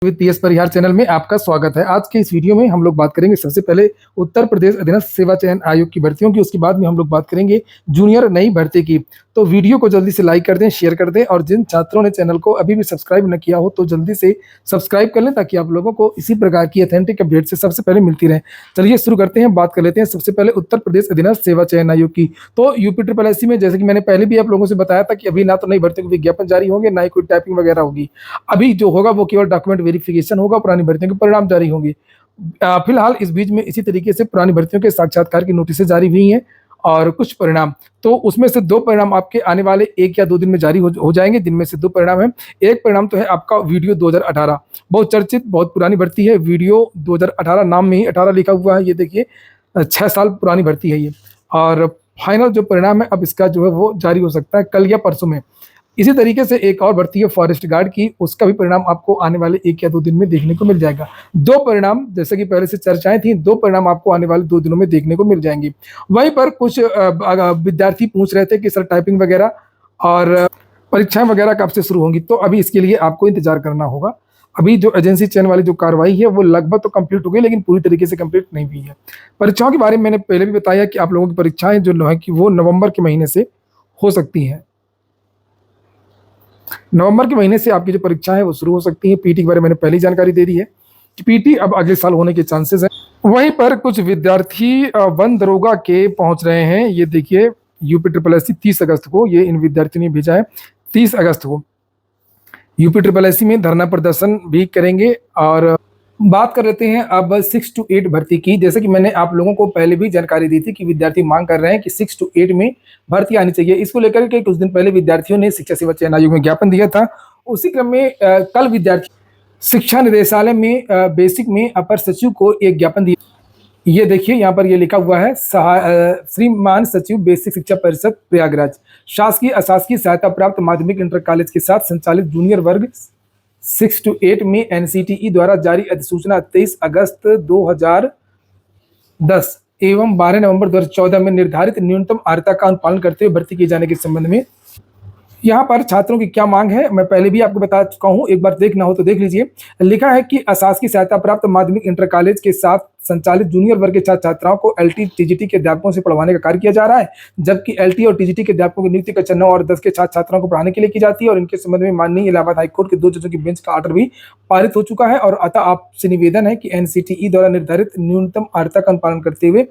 With PS Parihar channel में आपका स्वागत है। आज के इस वीडियो में हम लोग बात करेंगे सबसे पहले उत्तर प्रदेश अधीनस्थ सेवा चयन आयोग की भर्तियों की, उसके बाद में हम लोग बात करेंगे जूनियर नई भर्ती की। तो वीडियो को जल्दी से लाइक कर दें, शेयर कर दें और जिन छात्रों ने चैनल को अभी भी सब्सक्राइब न किया हो तो जल्दी से सब्सक्राइब कर लें ताकि आप लोगों को इसी प्रकार की ऑथेंटिक अपडेट से सबसे पहले मिलती रहे। चलिए शुरू करते हैं, बात कर लेते हैं सबसे पहले उत्तर प्रदेश अधीनस्थ सेवा चयन आयोग की। तो यूपी में जैसे कि मैंने पहले भी आप लोगों से बताया था कि अभी ना तो नई भर्ती के विज्ञापन जारी होंगे, ना ही कोई टाइपिंग वगैरह होगी। अभी जो होगा वो केवल डॉक्यूमेंट वेरिफिकेशन होगा, पुरानी भर्तियों के परिणाम जारी होंगे। फिलहाल इस बीच में इसी तरीके से पुरानी भर्तियों के साक्षात्कार की नोटिस जारी हुई हैं और कुछ परिणाम, तो उसमें से 2 परिणाम आपके आने वाले 1 या 2 दिन में जारी हो जाएंगे, जिनमें से 2 परिणाम हैं। एक परिणाम तो है आपका वीडियो 2018, बहुत चर्चित, बहुत पुरानी भर्ती है। वीडियो 2018 नाम में ही 18 लिखा हुआ है, ये देखिए 6 साल पुरानी भर्ती है ये। और फाइनल जो परिणाम है अब इसका जो है वो जारी हो सकता है कल या परसों में। इसी तरीके से एक और भर्ती है फॉरेस्ट गार्ड की, उसका भी परिणाम आपको आने वाले 1 या 2 दिन में देखने को मिल जाएगा। 2 परिणाम, जैसे कि पहले से चर्चाएं थी, 2 परिणाम आपको आने वाले 2 दिनों में देखने को मिल जाएंगे। वहीं पर कुछ विद्यार्थी पूछ रहे थे कि सर टाइपिंग वगैरह और परीक्षाएं वगैरह कब से शुरू होंगी, तो अभी इसके लिए आपको इंतजार करना होगा। अभी जो एजेंसी चयन वाली जो कार्रवाई है वो लगभग तो कंप्लीट हो गई, लेकिन पूरी तरीके से कंप्लीट नहीं हुई है। परीक्षाओं के बारे में मैंने पहले भी बताया कि आप लोगों की परीक्षाएं जो है कि वो नवंबर के महीने से हो सकती हैं। नवंबर के महीने से आपकी जो परीक्षा है वो शुरू हो सकती है। पीटी के बारे में मैंने पहले ही जानकारी दे दी है कि पीटी अब अगले साल होने के चांसेस हैं। वहीं पर कुछ विद्यार्थी वन दरोगा के पहुंच रहे हैं। ये देखिए यूपी 30 अगस्त को, ये इन विद्यार्थियों ने भेजा है 30 अगस्त को यूपी में धरना प्रदर्शन भी करेंगे। और बात कर लेते हैं अब 6 to 8 भर्ती की। जैसे कि मैंने आप लोगों को पहले भी जानकारी दी थी कि विद्यार्थी मांग कर रहे हैं कि 6 to 8 में भर्ती आनी चाहिए। इसको लेकर के कुछ दिन पहले विद्यार्थियों ने शिक्षा सेवा चयन आयोग में ज्ञापन दिया था। उसी क्रम में कल विद्यार्थी शिक्षा निदेशालय में बेसिक में अपर सचिव को एक ज्ञापन दिया। ये देखिए यहाँ पर ये लिखा हुआ है, श्रीमान सचिव बेसिक शिक्षा परिषद प्रयागराज, शासकीय अशासकीय सहायता प्राप्त माध्यमिक इंटर कॉलेज के साथ संचालित जूनियर वर्ग 6 to 8 में एनसीटीई द्वारा जारी अधिसूचना 23 अगस्त 2010 एवं 12 नवंबर 2014 में निर्धारित न्यूनतम अर्हता का अनुपालन करते हुए भर्ती किए जाने के संबंध में यहाँ पर छात्रों की क्या मांग है मैं पहले भी आपको बता चुका हूँ, एक बार देखना हो तो देख लीजिए। लिखा है कि अशासकीय सहायता प्राप्त माध्यमिक इंटर कॉलेज के साथ संचालित जूनियर वर्ग के छात्र छात्राओं को एलटी टीजीटी के अध्यापकों से पढ़वाने का कार्य किया जा रहा है, जबकि एलटी और टीजीटी के अध्यापकों की नियुक्ति कक्षा 9 और 10 के छात्र छात्राओं को पढ़ाने के लिए की जाती है। और इनके संबंध में माननीय इलाहाबाद हाईकोर्ट के 2 जजों की बेंच का ऑर्डर भी पारित हो चुका है। और अतः आपसे निवेदन है कि एनसीटीई द्वारा निर्धारित न्यूनतम अर्हता का अनुपालन करते हुए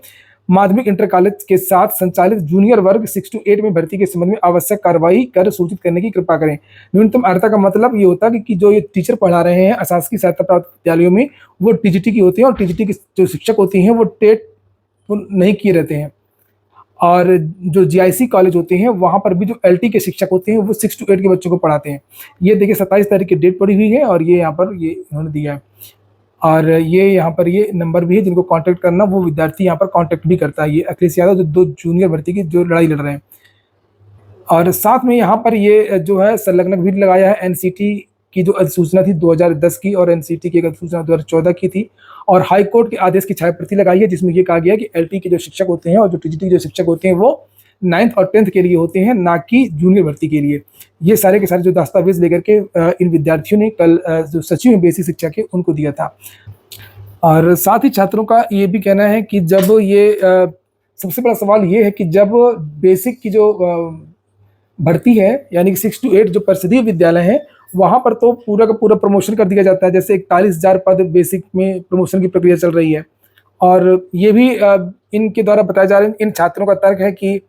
माध्यमिक इंटर कॉलेज के साथ संचालित जूनियर वर्ग 6 to 8 में भर्ती के संबंध में आवश्यक कार्रवाई कर सूचित करने की कृपा करें। न्यूनतम अर्हता का मतलब ये होता है कि जो ये टीचर पढ़ा रहे हैं अशासकीय सहायता प्राप्त विद्यालयों में, वो टीजीटी की होती हैं और टीजीटी की जो शिक्षक होती हैं वो टेट नहीं किए रहते हैं। और जो जीआईसी कॉलेज होते हैं वहाँ पर भी जो एलटी के शिक्षक होते हैं वो 6 to 8 के बच्चों को पढ़ाते हैं। ये देखिए 27 तारीख की डेट पड़ी हुई है और ये यहाँ पर ये इन्होंने दिया है। और ये यहाँ पर ये नंबर भी है जिनको कांटेक्ट करना, वो विद्यार्थी यहाँ पर कांटेक्ट भी करता है। ये अखिलेश यादव जो 2 जूनियर भर्ती की जो लड़ाई लड़ रहे हैं। और साथ में यहाँ पर ये जो है संलग्नक भी लगाया है। एनसीटी की जो अधिसूचना थी 2010 की और एनसीटी की अधिसूचना 2014 की थी और हाईकोर्ट के आदेश की छाया प्रति लगाई है, जिसमें ये कहा गया कि एलटी के जो शिक्षक होते हैं और जो टीजीटी के जो शिक्षक होते हैं वो 9th और 10th के लिए होते हैं, ना कि जूनियर भर्ती के लिए। ये सारे के सारे जो दस्तावेज लेकर के इन विद्यार्थियों ने कल जो सचिव हैं बेसिक शिक्षा के उनको दिया था। और साथ ही छात्रों का ये भी कहना है कि जब ये सबसे बड़ा सवाल ये है कि जब बेसिक की जो भर्ती है यानी कि 6 to 8 जो परिषदीय विद्यालय हैं वहाँ पर तो पूरा का पूरा प्रमोशन कर दिया जाता है। जैसे 41,000 पद बेसिक में प्रमोशन की प्रक्रिया चल रही है। और ये भी इनके द्वारा बताया जा रहा है, इन छात्रों का तर्क है कि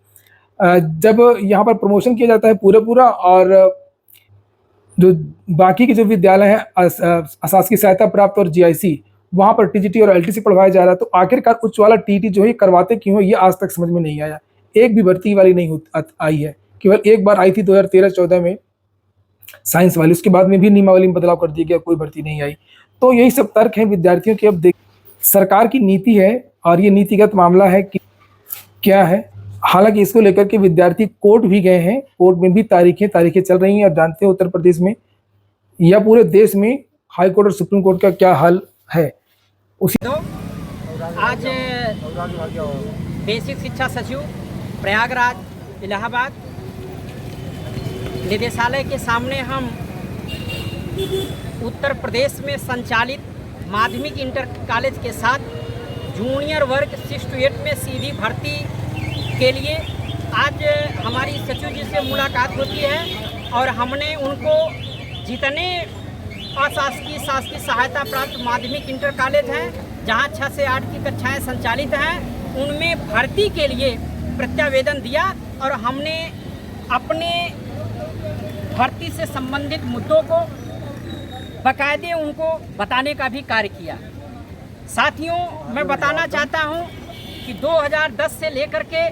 जब यहाँ पर प्रमोशन किया जाता है पूरा और जो बाकी के जो विद्यालय हैं अशासकीय सहायता प्राप्त और जीआईसी वहाँ पर टीजीटी और एलटी से पढ़वाया जा रहा है, तो आखिरकार उच्च वाला टीटी जो है करवाते क्यों है ये आज तक समझ में नहीं आया। एक भी भर्ती वाली नहीं आई है, केवल एक बार आई थी 2013-14 में साइंस वाली, उसके बाद में भी नियमावली में बदलाव कर दिया गया, कोई भर्ती नहीं आई। तो यही सब तर्क हैं विद्यार्थियों के। अब देख सरकार की नीति है और ये नीतिगत मामला है कि क्या है। हालांकि इसको लेकर के विद्यार्थी कोर्ट भी गए हैं, कोर्ट में भी तारीखें चल रही हैं। आप जानते हैं उत्तर प्रदेश में या पूरे देश में हाई कोर्ट और सुप्रीम कोर्ट का क्या हाल है। उसी आज बेसिक शिक्षा सचिव प्रयागराज इलाहाबाद निदेशालय के सामने हम उत्तर प्रदेश में संचालित माध्यमिक इंटर कॉलेज के साथ जूनियर वर्ग 6 to 8 में सीधी भर्ती के लिए आज हमारी सचिव जी से मुलाकात होती है और हमने उनको जितने अशासकीय शासकीय सहायता प्राप्त माध्यमिक इंटर कॉलेज हैं जहां 6 से 8 की कक्षाएं संचालित हैं उनमें भर्ती के लिए प्रत्यावेदन दिया और हमने अपने भर्ती से संबंधित मुद्दों को बाकायदे उनको बताने का भी कार्य किया। साथियों, मैं बताना चाहता हूं कि 2010 से लेकर के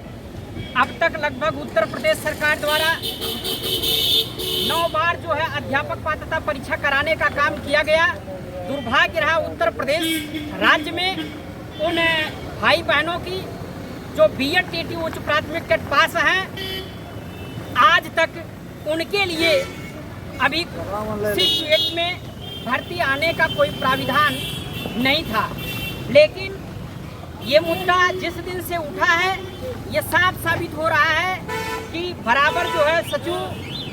अब तक लगभग उत्तर प्रदेश सरकार द्वारा 9 बार जो है अध्यापक पात्रता परीक्षा कराने का काम किया गया। दुर्भाग्य रहा उत्तर प्रदेश राज्य में उन भाई बहनों की जो बीएड टीटी उच्च प्राथमिक के पास हैं, आज तक उनके लिए अभी 6 to 8 में भर्ती आने का कोई प्राविधान नहीं था। लेकिन ये मुद्दा जिस दिन से उठा है ये साफ साबित हो रहा है कि बराबर जो है सचिव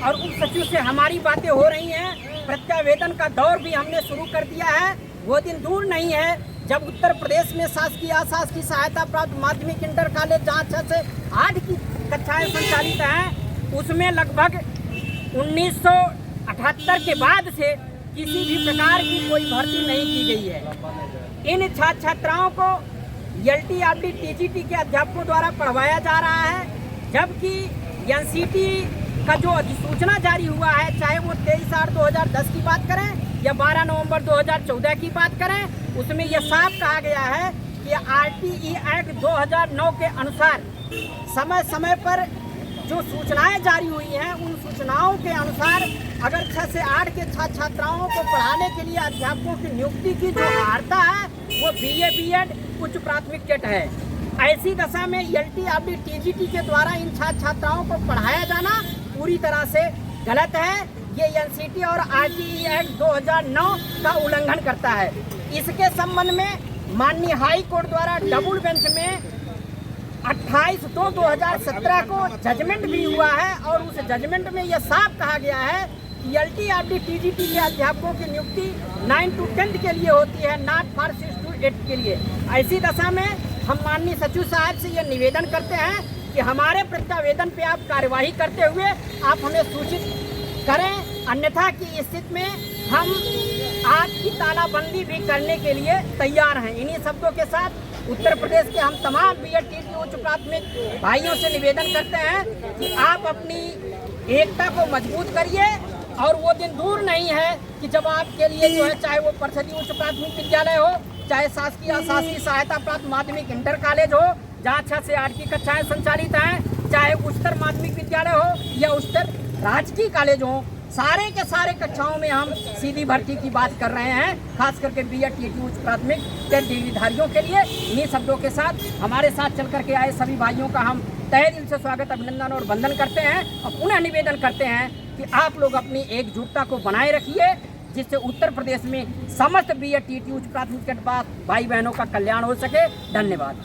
और उप सचिव से हमारी बातें हो रही हैं। प्रत्यावेदन का दौर भी हमने शुरू कर दिया है। वो दिन दूर नहीं है जब उत्तर प्रदेश में शासकीय अशासकीय सहायता प्राप्त माध्यमिक इंटर कॉलेज जहाँ 6 से 8 की कक्षाएं संचालित हैं उसमें लगभग 1978 के बाद से किसी भी प्रकार की कोई भर्ती नहीं की गई है। इन छात्र छात्राओं को LTRD TGT के अध्यापकों द्वारा पढ़वाया जा रहा है, जबकि NCT का जो अधिसूचना जारी हुआ है, चाहे वो 23/8/2010 की बात करें या 12 नवंबर 2014 की बात करें, उसमें यह साफ कहा गया है कि RTE एक्ट 2009 के अनुसार समय समय पर जो सूचनाएं जारी हुई हैं उन सूचनाओं के अनुसार अगर 6 से 8 के छात्र छात्राओं को पढ़ाने के लिए अध्यापकों की नियुक्ति की जो अर्हता है वो BA BEd उच्च प्राथमिक टेट है। ऐसी दशा में LTRD TGT के द्वारा इन छात्र छात्राओं को पढ़ाया जाना पूरी तरह से गलत है। ये NCT और RTE एक्ट 2009 का उल्लंघन करता है। इसके संबंध में माननीय हाई कोर्ट द्वारा डबल बेंच में 28/2/2017 को जजमेंट भी हुआ है और उस जजमेंट में यह साफ कहा गया है कि LTRD TGT के अध्यापकों की नियुक्ति 9 to 10 के लिए होती है, नॉट फॉर 6 to 8 के लिए। ऐसी दशा में हम माननीय सचिव साहब से यह निवेदन करते हैं कि हमारे प्रत्यावेदन पे आप कार्यवाही करते हुए आप हमें सूचित करें, अन्यथा की स्थिति में हम आपकी तालाबंदी भी करने के लिए तैयार हैं। इन्हीं शब्दों के साथ उत्तर प्रदेश के हम तमाम BEd TT उच्च प्राथमिक भाइयों से निवेदन करते हैं कि आप अपनी एकता को मजबूत करिए और वो दिन दूर नहीं है कि जब आपके लिए जो है चाहे वो परिषदीय उच्च प्राथमिक विद्यालय हो, चाहे शासकीय अशासकीय सहायता प्राप्त माध्यमिक इंटर कॉलेज हो जहाँ 6 से 8 की कक्षाएं संचालित हैं, चाहे उच्चतर माध्यमिक विद्यालय हो या उच्चतर राजकीय कॉलेज हो, सारे के सारे कक्षाओं में हम सीधी भर्ती की बात कर रहे हैं, खास करके BEd TT उच्च प्राथमिक टेट डिग्रीधारियों के लिए। इन्हीं शब्दों के साथ हमारे साथ चल करके आए सभी भाइयों का हम तहे दिल से स्वागत, अभिनंदन और वंदन करते हैं और पुनः निवेदन करते हैं कि आप लोग अपनी एकजुटता को बनाए रखिए, जिससे उत्तर प्रदेश में समस्त BEd TT उच्च प्राथमिक टेट भाई बहनों का कल्याण हो सके। धन्यवाद।